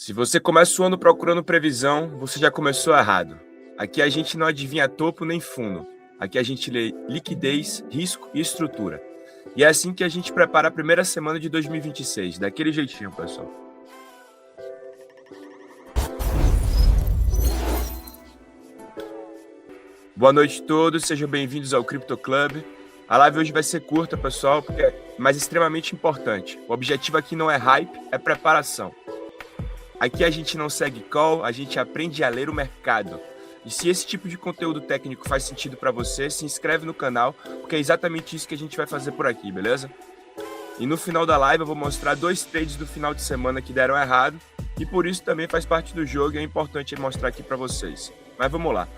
Se você começa o ano procurando previsão, você já começou errado. Aqui a gente não adivinha topo nem fundo. Aqui a gente lê liquidez, risco e estrutura. E é assim que a gente prepara a primeira semana de 2026, daquele jeitinho, pessoal. Boa noite a todos, sejam bem-vindos ao Crypto Club. A live hoje vai ser curta, pessoal, mas extremamente importante. O objetivo aqui não é hype, é preparação. Aqui a gente não segue call, a gente aprende a ler o mercado. E se esse tipo de conteúdo técnico faz sentido para você, se inscreve no canal, porque é exatamente isso que a gente vai fazer por aqui, beleza? E no final da live eu vou mostrar 2 trades do final de semana que deram errado, e por isso também faz parte do jogo e é importante mostrar aqui para vocês. Mas vamos lá.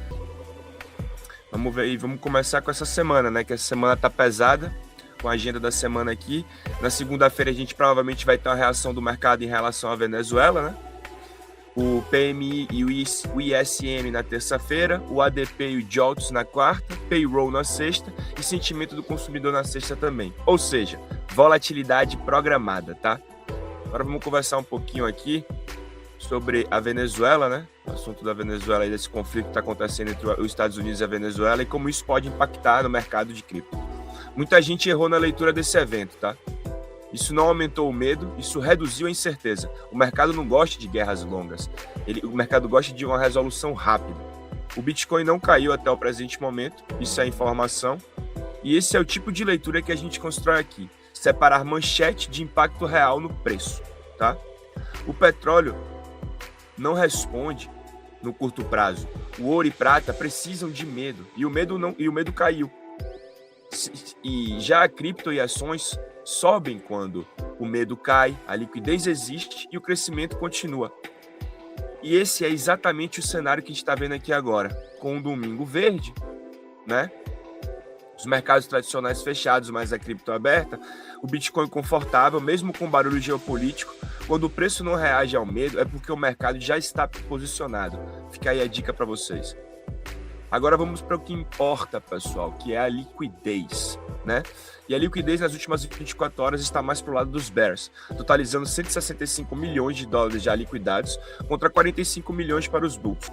Vamos ver aí, vamos começar com essa semana, né? Que essa semana tá pesada, com a agenda da semana aqui. Na segunda-feira a gente provavelmente vai ter uma reação do mercado em relação à Venezuela, né? O PMI e o ISM na terça-feira, o ADP e o JOLTS na quarta, payroll na sexta e sentimento do consumidor na sexta também. Ou seja, volatilidade programada, tá? Agora vamos conversar um pouquinho aqui sobre a Venezuela, né? O assunto da Venezuela e desse conflito que está acontecendo entre os Estados Unidos e a Venezuela e como isso pode impactar no mercado de cripto. Muita gente errou na leitura desse evento, tá? Isso não aumentou o medo, isso reduziu a incerteza. O mercado não gosta de guerras longas. O mercado gosta de uma resolução rápida. O Bitcoin não caiu até o presente momento, isso é informação. E esse é o tipo de leitura que a gente constrói aqui. Separar manchete de impacto real no preço, tá? O petróleo não responde no curto prazo. O ouro e prata precisam de medo. E o medo caiu. E já a cripto e ações sobem quando o medo cai, a liquidez existe e o crescimento continua. E esse é exatamente o cenário que a gente está vendo aqui agora, com um domingo verde, né? Os mercados tradicionais fechados, mas a cripto aberta, o Bitcoin confortável, mesmo com barulho geopolítico. Quando o preço não reage ao medo, é porque o mercado já está posicionado. Fica aí a dica para vocês. Agora vamos para o que importa, pessoal, que é a liquidez, né? E a liquidez nas últimas 24 horas está mais para o lado dos bears, totalizando 165 milhões de dólares já liquidados contra 45 milhões para os bulls.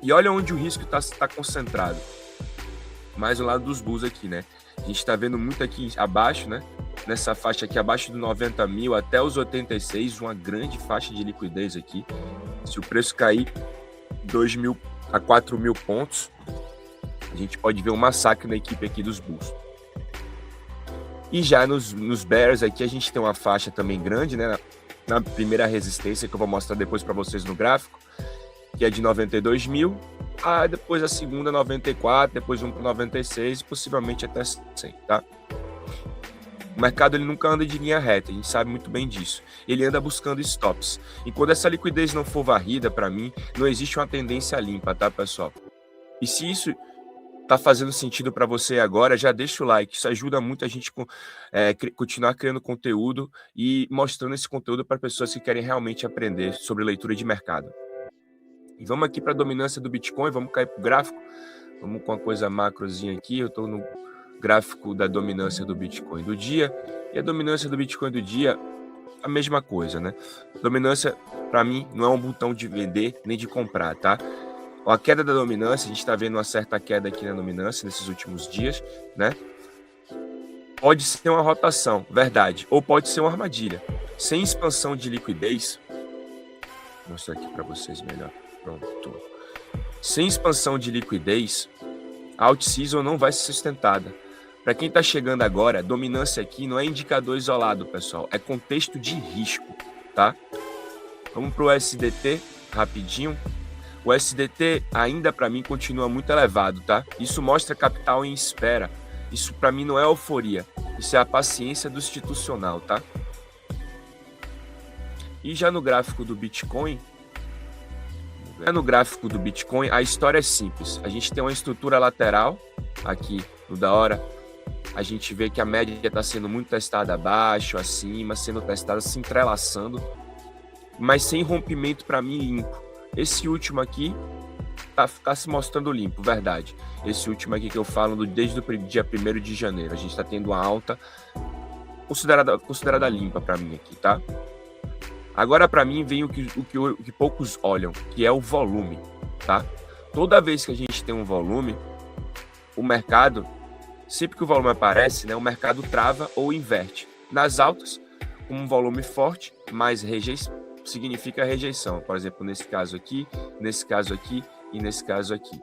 E olha onde o risco está concentrado. Mais ao lado dos bulls aqui, né? A gente está vendo muito aqui abaixo, né? Nessa faixa aqui abaixo do 90 mil até os 86, uma grande faixa de liquidez aqui. Se o preço cair 2 mil a 4 mil pontos, a gente pode ver um massacre na equipe aqui dos bulls. E já nos bears aqui a gente tem uma faixa também grande, né? Na primeira resistência, que eu vou mostrar depois para vocês no gráfico, que é de 92 mil, depois a segunda 94, depois um para 96 e possivelmente até 100, tá? O mercado ele nunca anda de linha reta, a gente sabe muito bem disso. Ele anda buscando stops. E quando essa liquidez não for varrida, para mim, não existe uma tendência limpa, tá, pessoal? E se isso tá fazendo sentido para você agora, já deixa o like. Isso ajuda muito a gente continuar criando conteúdo e mostrando esse conteúdo para pessoas que querem realmente aprender sobre leitura de mercado. E vamos aqui para a dominância do Bitcoin, vamos cair para o gráfico. Vamos com uma coisa macrozinha aqui, eu estou no gráfico da dominância do Bitcoin do dia. E a dominância do Bitcoin do dia, a mesma coisa, né? Dominância, para mim, não é um botão de vender nem de comprar, tá? A queda da dominância, a gente está vendo uma certa queda aqui na dominância nesses últimos dias, né? Pode ser uma rotação, verdade, ou pode ser uma armadilha. Sem expansão de liquidez, vou mostrar aqui para vocês melhor. Pronto. Sem expansão de liquidez, a out-season não vai ser sustentada. Para quem está chegando agora, dominância aqui não é indicador isolado, pessoal, é contexto de risco, tá? Vamos para o SDT rapidinho. O SDT ainda para mim continua muito elevado, tá? Isso mostra capital em espera. Isso para mim não é euforia. Isso é a paciência do institucional, tá? E já no gráfico do Bitcoin, a história é simples. A gente tem uma estrutura lateral aqui no da hora. A gente vê que a média está sendo muito testada abaixo, acima, sendo testada, se entrelaçando, mas sem rompimento para mim limpo. Esse último aqui tá se mostrando limpo, verdade. Esse último aqui que eu falo desde o dia 1º de janeiro. A gente está tendo uma alta considerada limpa para mim aqui, tá? Agora, para mim, vem o que poucos olham, que é o volume, tá? Toda vez que a gente tem um volume, o mercado, sempre que o volume aparece, né, o mercado trava ou inverte. Nas altas, um volume forte, mais rejeição, significa rejeição. Por exemplo, nesse caso aqui, nesse caso aqui e nesse caso aqui.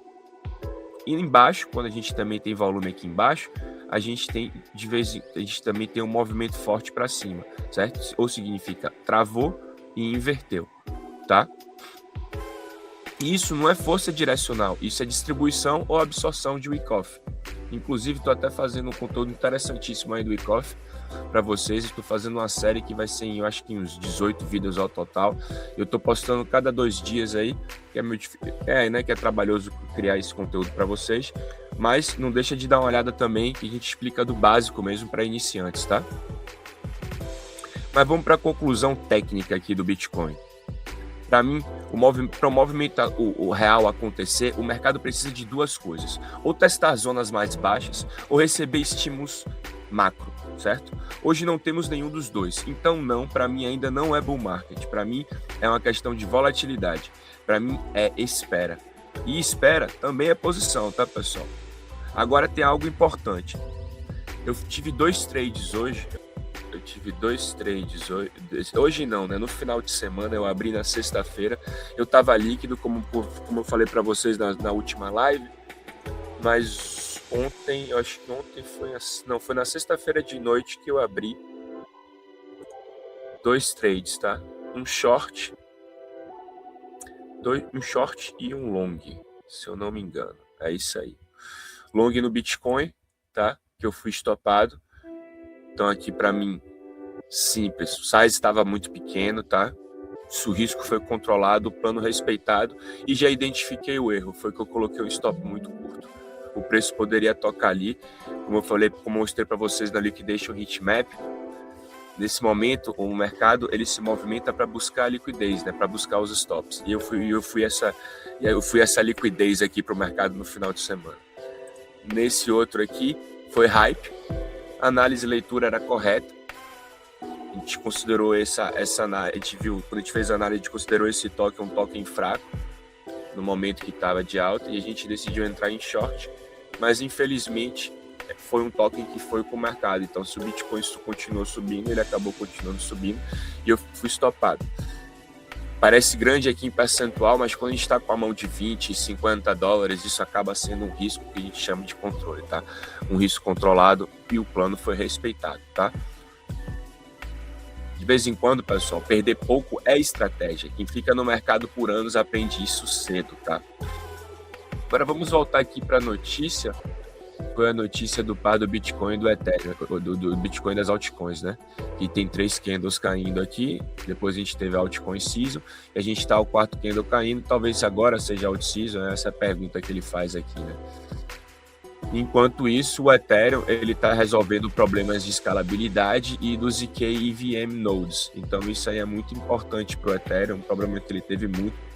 E embaixo, quando a gente também tem volume aqui embaixo, a gente também tem um movimento forte para cima, certo? Ou significa travou e inverteu, tá? E isso não é força direcional, isso é distribuição ou absorção de Wyckoff. Inclusive, estou até fazendo um conteúdo interessantíssimo aí do Wyckoff para vocês. Estou fazendo uma série que vai ser, eu acho que uns 18 vídeos ao total. Eu estou postando cada 2 dias aí, que é meio difícil, né, que é trabalhoso criar esse conteúdo para vocês. Mas não deixa de dar uma olhada também, que a gente explica do básico mesmo para iniciantes, tá? Mas vamos para a conclusão técnica aqui do Bitcoin. Para mim, para o movimento o real acontecer, o mercado precisa de 2 coisas. Ou testar zonas mais baixas, ou receber estímulos macro, certo? Hoje não temos nenhum dos dois. Então, não, para mim ainda não é bull market. Para mim é uma questão de volatilidade. Para mim é espera. E espera também é posição, tá, pessoal? Agora tem algo importante. Eu tive 2 trades hoje. Hoje não, né? No final de semana eu abri na sexta-feira. Eu tava líquido, como eu falei para vocês na última live. Mas ontem, eu acho que ontem foi na sexta-feira de noite que eu abri 2 trades, tá? Um short e um long, se eu não me engano. É isso aí. Long no Bitcoin, tá? Que eu fui estopado. Então aqui para mim, simples. O size estava muito pequeno, tá? O risco foi controlado, o plano respeitado e já identifiquei o erro. Foi que eu coloquei um stop muito curto. O preço poderia tocar ali, como eu falei, como eu mostrei para vocês na Liquidation Heatmap. Nesse momento, o mercado ele se movimenta para buscar a liquidez, né? Para buscar os stops. E eu fui essa liquidez aqui para o mercado no final de semana. Nesse outro aqui foi hype. A análise e leitura era correta. A gente considerou essa análise, a gente viu, quando a gente fez a análise, a gente considerou esse token um token fraco no momento que estava de alta e a gente decidiu entrar em short, mas infelizmente foi um token que foi com o mercado. Então, se o Bitcoin continuou subindo, ele acabou continuando subindo e eu fui estopado. Parece grande aqui em percentual, mas quando a gente está com a mão de 20, 50 dólares, isso acaba sendo um risco que a gente chama de controle, tá? Um risco controlado e o plano foi respeitado, tá? De vez em quando, pessoal, perder pouco é estratégia. Quem fica no mercado por anos aprende isso cedo, tá? Agora vamos voltar aqui para a notícia. Foi a notícia do par do Bitcoin e do Ethereum, do Bitcoin das altcoins, né? Que tem 3 candles caindo aqui, depois a gente teve a altcoin season, e a gente tá o 4º candle caindo, talvez agora seja alt season, né? Essa é a pergunta que ele faz aqui, né? Enquanto isso, o Ethereum ele está resolvendo problemas de escalabilidade e dos ZK EVM nodes. Então isso aí é muito importante para o Ethereum, um problema que ele teve muito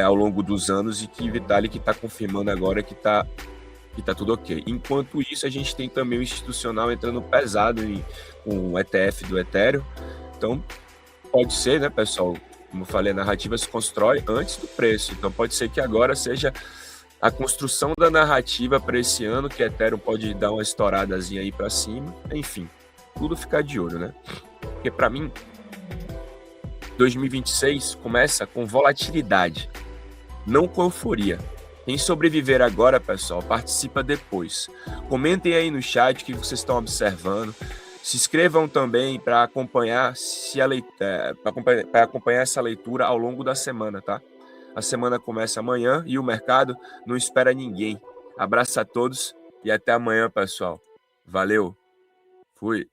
ao longo dos anos e que Vitalik está confirmando agora que tá tudo ok. Enquanto isso, a gente tem também o institucional entrando pesado com o ETF do Ethereum. Então pode ser, né, pessoal? Como eu falei, a narrativa se constrói antes do preço. Então pode ser que agora seja a construção da narrativa para esse ano, que Ethereum pode dar uma estouradazinha aí para cima. Enfim, tudo ficar de olho, né? Porque para mim, 2026 começa com volatilidade, não com euforia. Quem sobreviver agora, pessoal, participa depois. Comentem aí no chat o que vocês estão observando. Se inscrevam também para acompanhar, para acompanhar essa leitura ao longo da semana, tá? A semana começa amanhã e o mercado não espera ninguém. Abraço a todos e até amanhã, pessoal. Valeu. Fui.